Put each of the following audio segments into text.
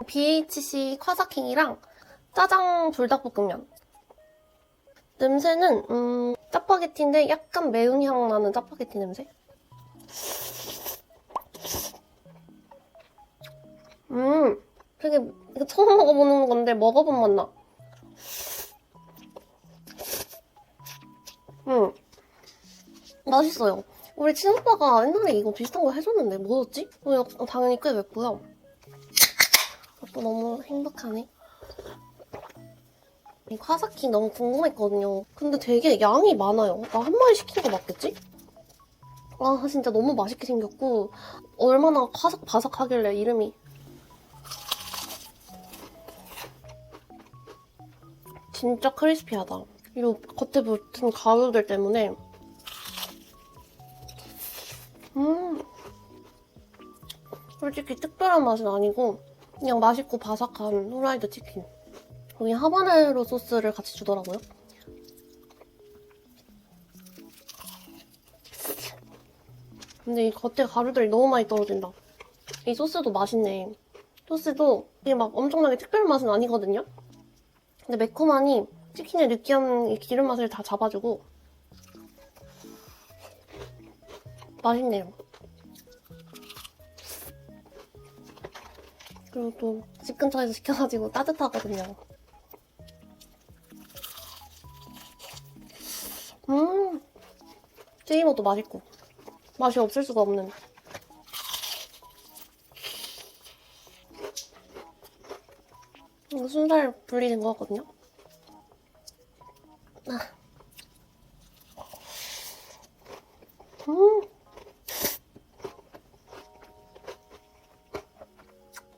BHC 콰사킹이랑 짜장 불닭볶음면. 냄새는 짜파게티인데 약간 매운 향 나는 짜파게티 냄새? 되게 이거 처음 먹어보는 건데 먹어본 맛 나. 맛있어요. 우리 친오빠가 옛날에 이거 비슷한 거 해줬는데 뭐였지? 당연히 꽤 맵고요. 또 너무 행복하네. 이 화사킹 너무 궁금했거든요. 근데 되게 양이 많아요. 나 한 마리 시킨 거 맞겠지? 아 진짜 너무 맛있게 생겼고 얼마나 바삭바삭하길래 이름이. 진짜 크리스피하다. 이 겉에 붙은 가루들 때문에 솔직히 특별한 맛은 아니고 그냥 맛있고 바삭한 후라이드 치킨. 여기 하바네로 소스를 같이 주더라고요. 근데 이 겉에 가루들이 너무 많이 떨어진다. 이 소스도 맛있네. 소스도 이게 막 엄청나게 특별한 맛은 아니거든요? 근데 매콤하니 치킨의 느끼한 이 기름 맛을 다 잡아주고 맛있네요. 그리고 또 집 근처에서 시켜가지고 따뜻하거든요. 찌이모도 맛있고 맛이 없을 수가 없는. 이거 순살 분리된 거 같거든요.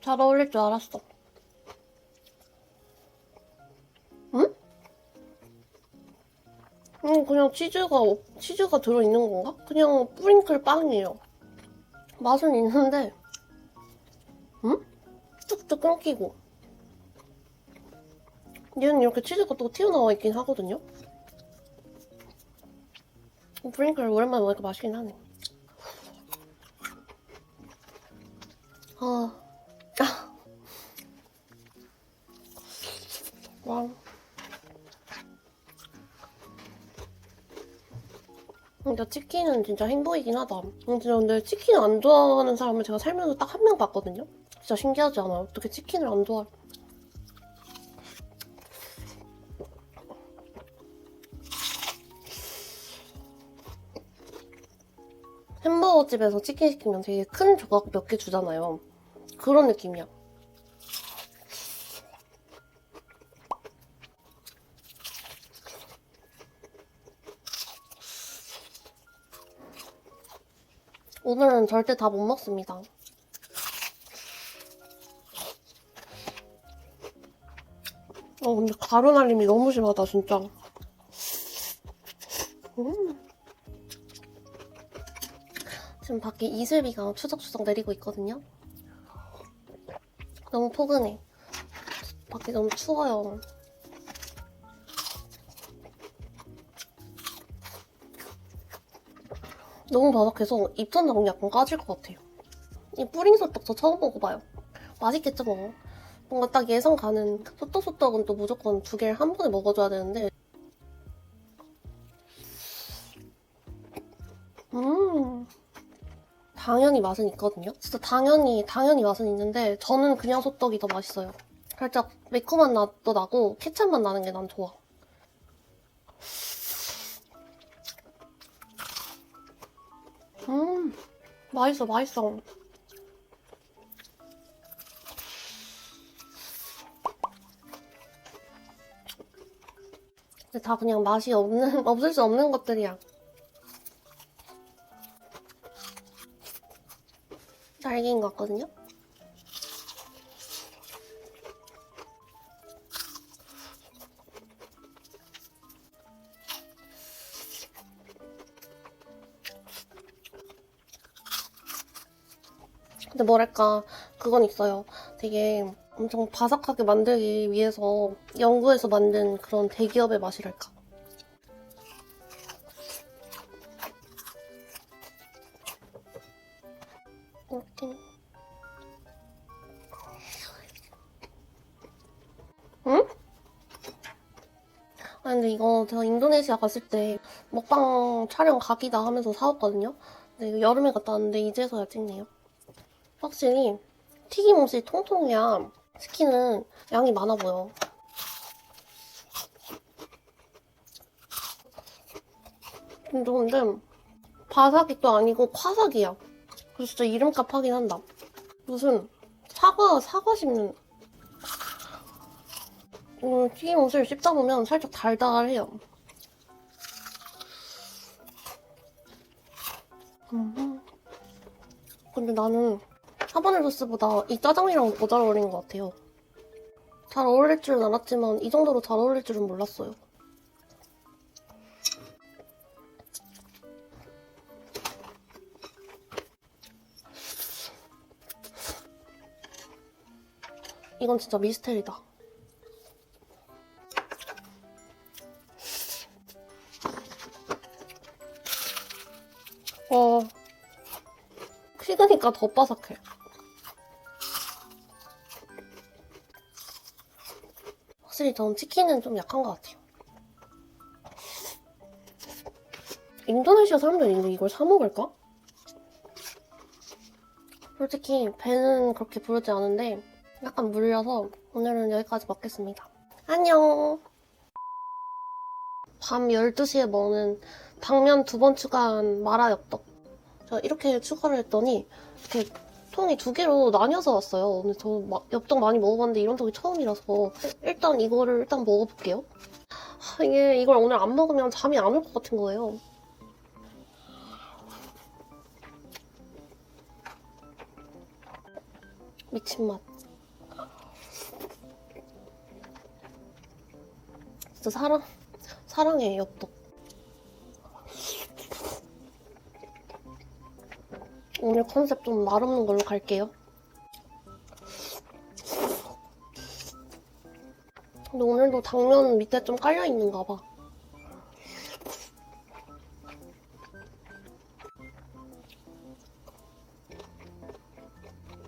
잘 어울릴 줄 알았어. 응? 그냥 치즈가 들어있는 건가? 그냥 뿌링클 빵이에요. 맛은 있는데, 뚝뚝 끊기고. 얘는 이렇게 치즈가 또 튀어나와 있긴 하거든요? 뿌링클 오랜만에 먹으니까 맛있긴 하네. 와. 진짜 치킨은 진짜 행복이긴 하다. 진짜 근데 치킨 안 좋아하는 사람을 제가 살면서 딱 한 명 봤거든요? 진짜 신기하지 않아요? 어떻게 치킨을 안 좋아해? 햄버거 집에서 치킨 시키면 되게 큰 조각 몇 개 주잖아요. 그런 느낌이야. 오늘은 절대 다 못 먹습니다. 근데 가루 날림이 너무 심하다, 진짜. 지금 밖에 이슬비가 추적추적 내리고 있거든요. 너무 포근해. 밖에 너무 추워요. 너무 바삭해서 입천 나오면 약간 까질 것 같아요. 이 뿌링 소떡 저 처음 먹어봐요. 맛있겠죠 뭐. 뭔가 딱 예상 가는 소떡소떡은 또 무조건 두 개를 한 번에 먹어줘야 되는데 당연히 맛은 있거든요. 진짜 당연히 맛은 있는데 저는 그냥 소떡이 더 맛있어요. 살짝 매콤한 맛도 나고 케찹 맛 나는 게 난 좋아. 맛있어. 근데 다 그냥 맛이 없을 수 없는 것들이야. 딸기인 것 같거든요? 근데 뭐랄까 그건 있어요. 되게 엄청 바삭하게 만들기 위해서 연구해서 만든 그런 대기업의 맛이랄까. 이렇게 근데 이거 제가 인도네시아 갔을 때 먹방 촬영 각이다 하면서 사왔거든요. 근데 이거 여름에 갔다 왔는데 이제서야 찍네요. 확실히 튀김옷이 통통해야 치킨은 양이 많아 보여. 근데 바삭이 또 아니고 화삭이야. 그래서 진짜 이름값 하긴 한다. 무슨 사과 씹는. 튀김옷을 씹다 보면 살짝 달달해요. 근데 나는 하바네 소스보다 이 짜장이랑 더 잘 어울리는 것 같아요. 잘 어울릴 줄은 알았지만 이 정도로 잘 어울릴 줄은 몰랐어요. 이건 진짜 미스테리다. 식으니까 더 바삭해. 확실히 전 치킨은 좀 약한 것 같아요. 인도네시아 사람들이 이걸 사 먹을까? 솔직히 배는 그렇게 부르지 않은데 약간 물려서 오늘은 여기까지 먹겠습니다. 안녕! 밤 12시에 먹는 당면 2번 추가한 마라 엽떡. 제가 이렇게 추가를 했더니 이렇게 통이 2개로 나뉘어서 왔어요. 근데 저 엽떡 많이 먹어봤는데 이런 적이 처음이라서 일단 이거를 먹어볼게요. 이걸 오늘 안 먹으면 잠이 안 올 것 같은 거예요. 미친 맛. 진짜 사랑해, 엽떡. 오늘 컨셉 좀 맛없는 걸로 갈게요. 근데 오늘도 당면 밑에 좀 깔려있는가 봐.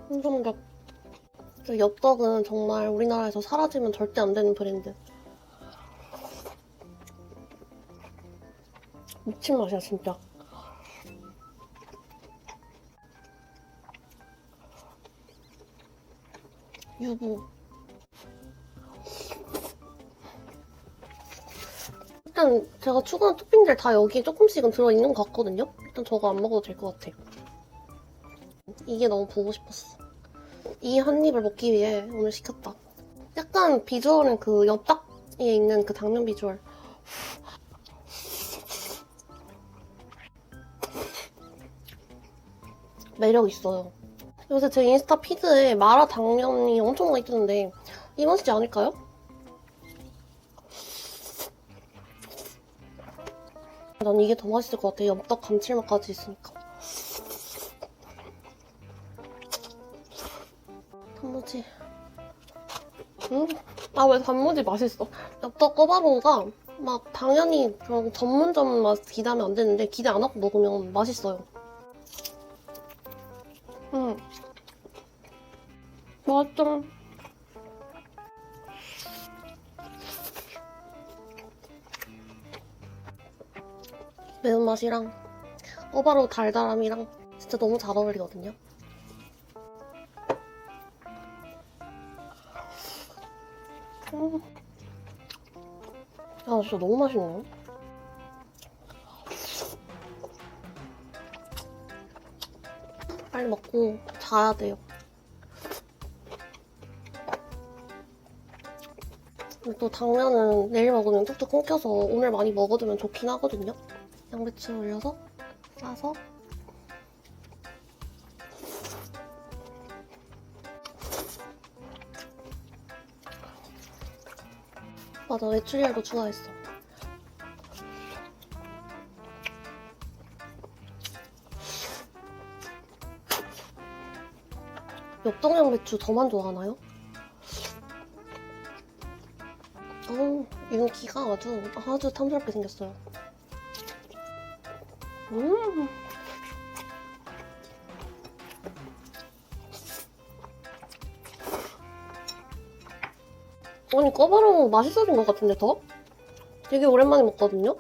한정겹. 엽떡은 정말 우리나라에서 사라지면 절대 안 되는 브랜드. 미친 맛이야, 진짜. 유부. 일단 제가 추가한 토핑들 다 여기에 조금씩은 들어있는 것 같거든요? 일단 저거 안 먹어도 될 것 같아. 이게 너무 보고 싶었어. 이 한 입을 먹기 위해 오늘 시켰다. 약간 비주얼은 그 엽떡에 있는 그 당면 비주얼. 매력 있어요. 요새 제 인스타 피드에 마라 당면이 엄청 많이 뜨는데 이 맛이지 않을까요? 난 이게 더 맛있을 것 같아. 엽떡 감칠맛까지 있으니까. 단무지. 왜 단무지 맛있어? 엽떡 꼬바로우가 막 당연히 그런 전문점 맛 기대하면 안 되는데 기대 안 하고 먹으면 맛있어요. 맛있죠? 매운맛이랑 꼬바로우 달달함이랑 진짜 너무 잘 어울리거든요. 야, 진짜 너무 맛있네. 빨리 먹고 자야 돼요. 또 당면은 내일 먹으면 뚝뚝 끊겨서 오늘 많이 먹어두면 좋긴 하거든요. 양배추 올려서 싸서 맞아, 메추리알도 추가했어. 엽떡 양배추 저만 좋아하나요? 윤기가 아주 탐스럽게 생겼어요. 아니, 꼬바로우 맛있어진 것 같은데, 더? 되게 오랜만에 먹거든요?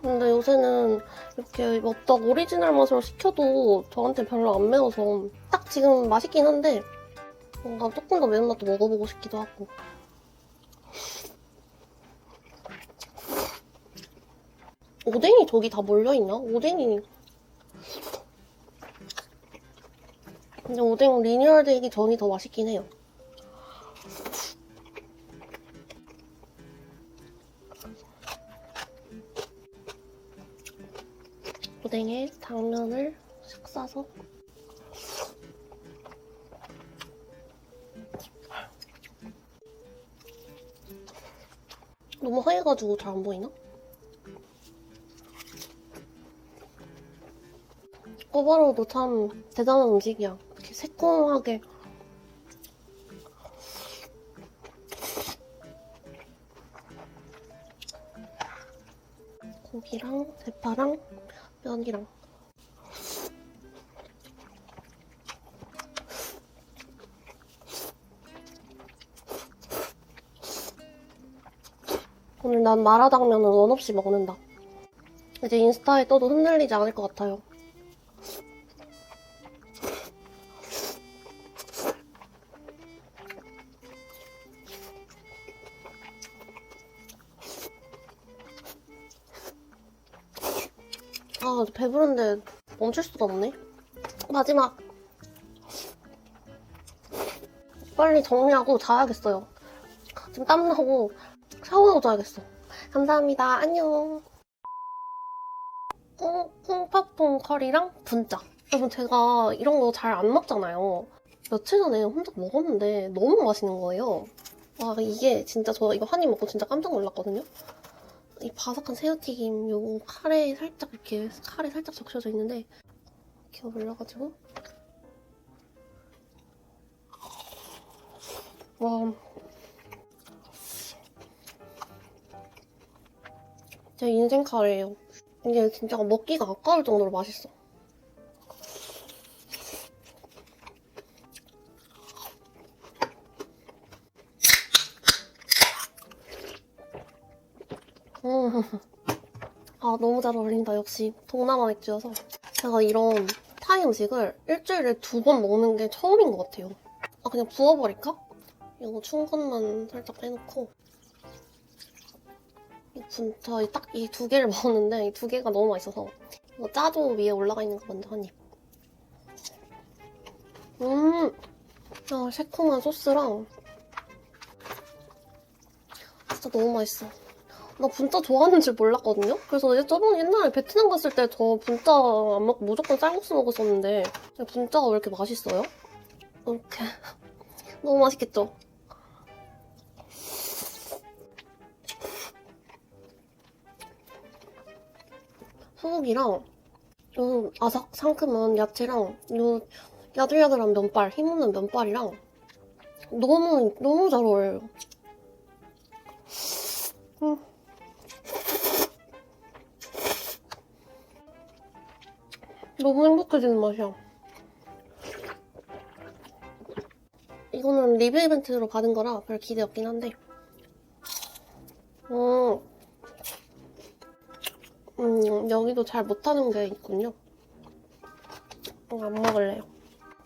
근데 요새는 이렇게 엽떡 오리지널 맛으로 시켜도 저한테 별로 안 매워서 딱 지금 맛있긴 한데 뭔가 조금 더 매운맛도 먹어보고 싶기도 하고. 오뎅이 저기 다 몰려있나? 오뎅이... 근데 오뎅 리뉴얼 되기 전이 더 맛있긴 해요. 오뎅에 당면을 쓱 싸서 너무 하얘가지고 잘 안 보이나? 꼬바로우도 참 대단한 음식이야. 이렇게 새콤하게 고기랑 대파랑 면이랑 오늘 난 마라당면은 원 없이 먹는다. 이제 인스타에 떠도 흔들리지 않을 것 같아요. 아, 배부른데 멈출 수가 없네. 마지막! 빨리 정리하고 자야겠어요. 지금 땀나고 샤워하고 자야겠어. 감사합니다. 안녕. 콩팥통 커리랑 분짜. 여러분 제가 이런 거 잘 안 먹잖아요. 며칠 전에 혼자 먹었는데 너무 맛있는 거예요. 와 이게 진짜 저 이거 한 입 먹고 진짜 깜짝 놀랐거든요. 이 바삭한 새우튀김 요거 카레에 살짝 이렇게 카레 살짝 적셔져 있는데 기어 올려가지고 와 제 인생 카레예요. 이게 진짜 먹기가 아까울 정도로 맛있어. 아 너무 잘 어울린다. 역시 동남아 맥주여서. 제가 이런 타이 음식을 일주일에 2번 먹는 게 처음인 것 같아요. 아 그냥 부어버릴까? 이거 추운 것만 살짝 빼놓고 진짜 딱 이 2개를 먹었는데 이 2개가 너무 맛있어서 이거 짜조 위에 올라가 있는 거 먼저 한 입. 아, 새콤한 소스랑 진짜 너무 맛있어. 나 분짜 좋아하는 줄 몰랐거든요? 그래서 저번에 옛날에 베트남 갔을 때 저 분짜 안 먹고 무조건 쌀국수 먹었었는데 분짜가 왜 이렇게 맛있어요? 이렇게 너무 맛있겠죠? 소고기랑 요 아삭 상큼한 야채랑 요 야들야들한 면발, 힘없는 면발이랑 너무 잘 어울려요. 너무 행복해지는 맛이야. 이거는 리뷰 이벤트로 받은 거라 별 기대 없긴 한데 여기도 잘 못하는 게 있군요. 안 먹을래요.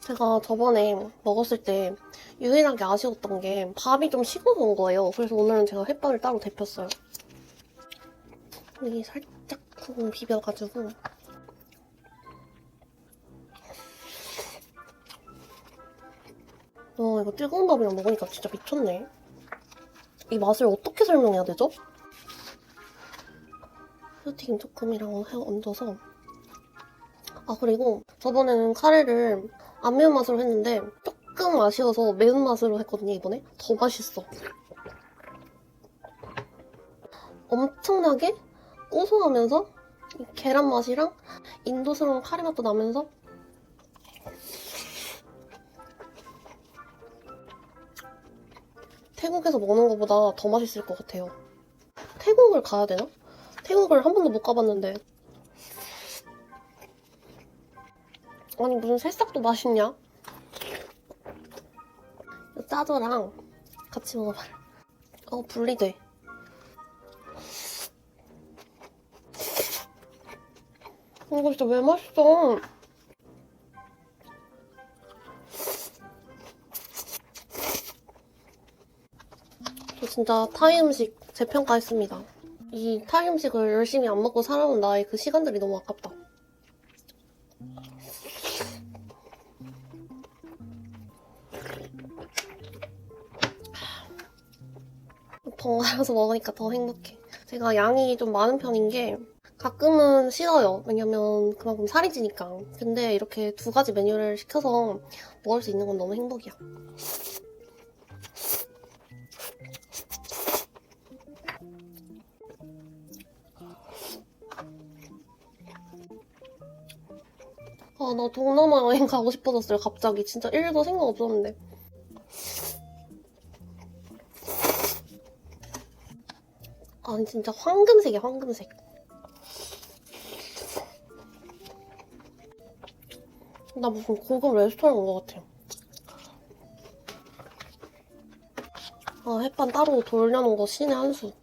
제가 저번에 먹었을 때 유일하게 아쉬웠던 게 밥이 좀 식어서 온 거예요. 그래서 오늘은 제가 햇반을 따로 데폈어요. 여기 살짝 비벼가지고 이거 뜨거운 밥이랑 먹으니까 진짜 미쳤네. 이 맛을 어떻게 설명해야 되죠? 새우튀김 조금이랑 얹어서 아 그리고 저번에는 카레를 안 매운맛으로 했는데 조금 아쉬워서 매운맛으로 했거든요. 이번에 더 맛있어. 엄청나게 고소하면서 이 계란 맛이랑 인도스러운 카레 맛도 나면서 태국에서 먹는 것보다 더 맛있을 것 같아요. 태국을 가야 되나? 태국을 한 번도 못 가봤는데 아니 무슨 새싹도 맛있냐? 짜조랑 같이 먹어봐요. 분리돼. 이거 진짜 왜 맛있어? 저 진짜 타이 음식 재평가했습니다. 이 타이 음식을 열심히 안 먹고 살아온 나의 그 시간들이 너무 아깝다. 번갈아서 먹으니까 더 행복해. 제가 양이 좀 많은 편인 게 가끔은 싫어요. 왜냐면 그만큼 살이 찌니까. 근데 이렇게 2가지 메뉴를 시켜서 먹을 수 있는 건 너무 행복이야. 아, 나 동남아 여행 가고 싶어졌어요, 갑자기. 진짜 1도 생각 없었는데. 아니, 진짜 황금색이야, 황금색. 나 무슨 고급 레스토랑 온 것 같아. 아, 햇반 따로 돌려놓은 거 신의 한 수.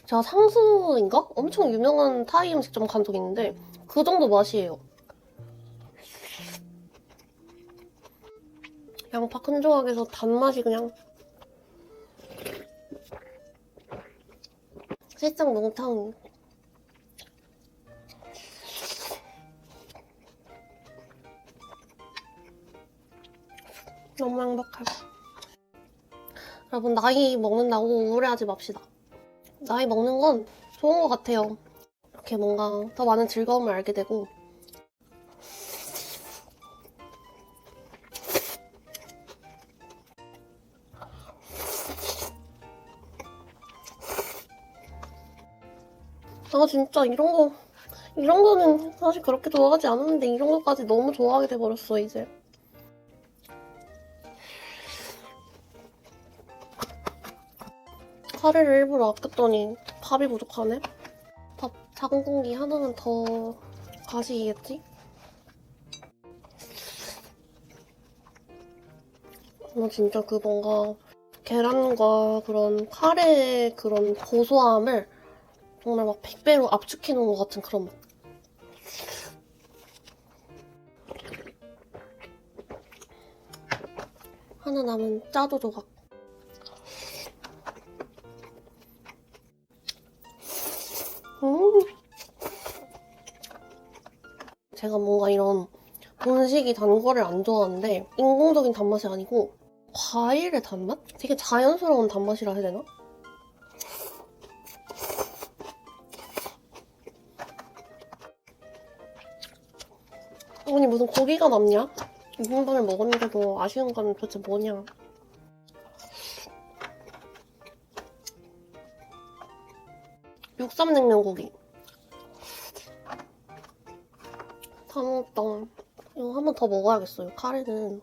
제가 상수인가? 엄청 유명한 타이 음식점 간 적 있는데 그 정도 맛이에요. 양파 큰 조각에서 단맛이 그냥 실장 농탕. 너무 행복해. 여러분, 나이 먹는다고 우울해하지 맙시다. 나이 먹는 건 좋은 것 같아요. 이렇게 뭔가 더 많은 즐거움을 알게 되고. 아, 진짜 이런 거는 사실 그렇게 좋아하지 않았는데 이런 거까지 너무 좋아하게 돼버렸어, 이제. 카레를 일부러 아꼈더니 밥이 부족하네? 밥 작은 공기 하나는 더 가시겠지? 진짜 그 뭔가 계란과 그런 카레의 그런 고소함을 정말 막 100배로 압축해놓은 것 같은 그런 맛. 하나 남은 짜도 조각. 제가 뭔가 이런 본식이 단 거를 안 좋아하는데 인공적인 단맛이 아니고 과일의 단맛? 되게 자연스러운 단맛이라 해야 되나? 아니 무슨 고기가 남냐? 2인분을 먹었는데도 아쉬운 건 도대체 뭐냐? 육삼냉면고기. 다 먹었다. 이거 한 번 더 먹어야겠어요. 카레는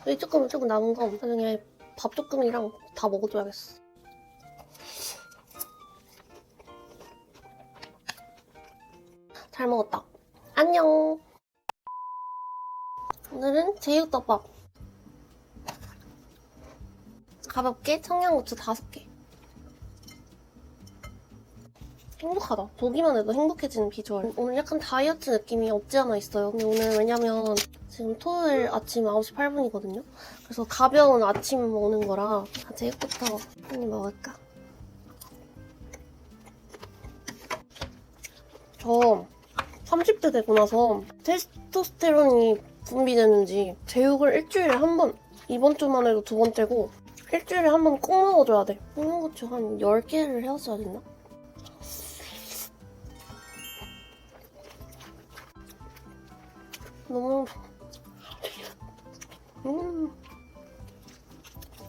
여기 조금 남은 거 나중에 밥 조금이랑 다 먹어줘야겠어. 잘 먹었다. 안녕. 오늘은 제육덮밥. 가볍게 청양고추 5개. 행복하다. 보기만 해도 행복해지는 비주얼. 오늘 약간 다이어트 느낌이 없지 않아 있어요. 근데 오늘 왜냐면 지금 토요일 아침 9시 8분이거든요. 그래서 가벼운 아침 먹는 거라 제육부터 한입 먹을까? 저 30대 되고 나서 테스토스테론이 분비되는지 제육을 일주일에 한 번, 이번 주만 해도 2번째고 일주일에 한 번 꼭 먹어줘야 돼. 청양고추 한 10개를 해왔어야 됐나? 너무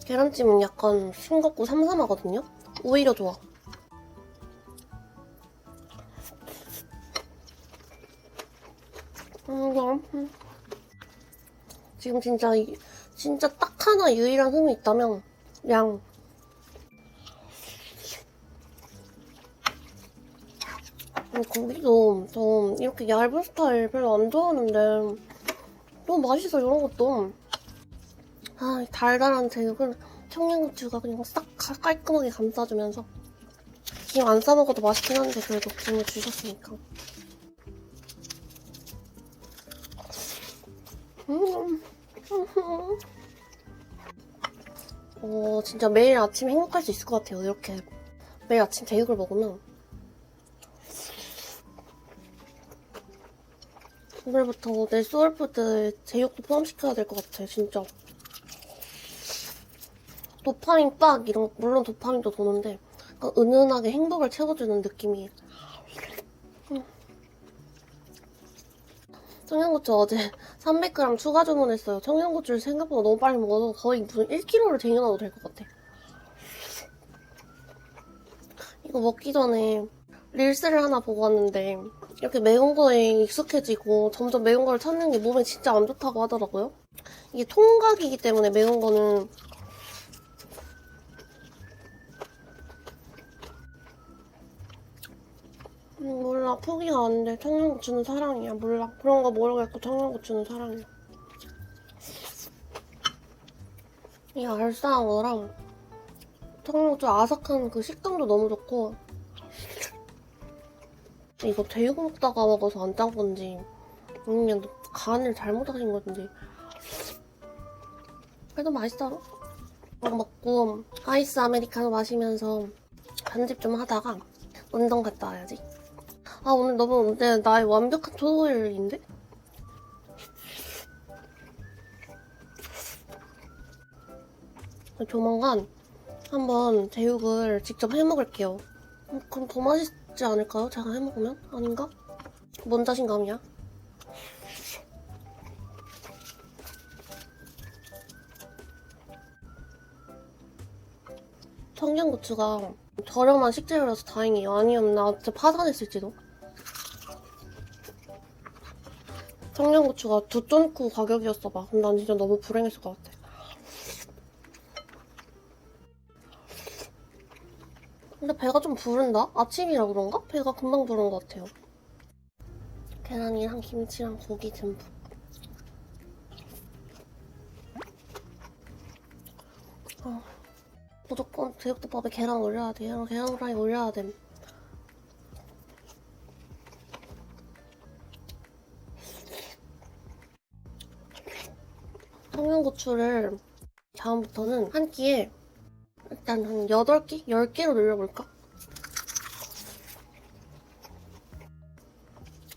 계란찜은 약간 싱겁고 삼삼하거든요? 오히려 좋아. 지금 진짜 딱 하나 유일한 흠이 있다면 양. 고기도 저 이렇게 얇은 스타일 별로 안 좋아하는데 너무 맛있어. 이런 것도 이 달달한 제육은 청양고추가 그냥 싹 깔끔하게 감싸주면서 김 안 싸먹어도 맛있긴 한데 그래도 김을 주셨으니까. 진짜 매일 아침 행복할 수 있을 것 같아요. 이렇게 매일 아침 제육을 먹으면. 오늘부터 내 소울푸드에 제육도 포함시켜야 될 것 같아, 진짜. 도파민 빡 이런 거, 물론 도파민도 도는데 약간 은은하게 행복을 채워주는 느낌이. 청양고추 어제 300g 추가 주문했어요. 청양고추를 생각보다 너무 빨리 먹어서 거의 무슨 1kg를 쟁여놔도 될 것 같아. 이거 먹기 전에 릴스를 하나 보고 왔는데 이렇게 매운 거에 익숙해지고 점점 매운 걸 찾는 게 몸에 진짜 안 좋다고 하더라고요. 이게 통각이기 때문에 매운 거는 몰라, 포기가 안 돼. 청양고추는 사랑이야. 몰라, 그런 거 모르겠고 청양고추는 사랑이야. 이 알싸한 거랑 청양고추 아삭한 그 식감도 너무 좋고, 이거 제육 먹다가 먹어서 안 짠 건지 아니면 간을 잘못하신 건지 그래도 맛있어. 이거 먹고 아이스 아메리카노 마시면서 편집 좀 하다가 운동 갔다 와야지. 오늘 너무 근데 나의 완벽한 토요일인데? 조만간 한번 제육을 직접 해먹을게요. 그럼 더 맛있지 않을까요? 제가 해먹으면? 아닌가? 뭔 자신감이야? 청양고추가 저렴한 식재료라서 다행이에요. 아니면 나 진짜 파산했을지도. 청양고추가 두 쫀쿠 가격이었어 봐. 근데 난 진짜 너무 불행했을 것 같아. 근데 배가 좀 부른다? 아침이라 그런가? 배가 금방 부른 것 같아요. 계란이랑 김치랑 고기 듬뿍. 무조건 제육덮밥에 계란 올려야 돼. 계란 후라이 올려야 돼. 청양고추를 다음부터는 한 끼에 일단 한 8개? 10개로 늘려볼까?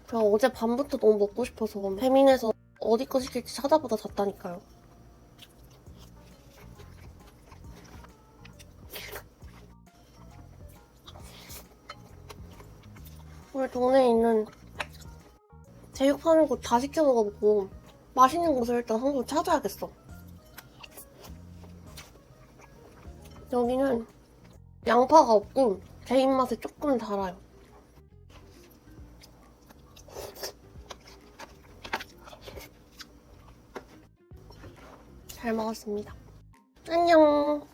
제가 어제 밤부터 너무 먹고 싶어서 배민에서 어디 거 시킬지 찾아보다 잤다니까요. 우리 동네에 있는 제육 파는 곳 다 시켜 먹어보고 맛있는 곳을 일단 한 곳 찾아야겠어. 여기는 양파가 없고 제 입맛에 조금 달아요. 잘 먹었습니다. 안녕.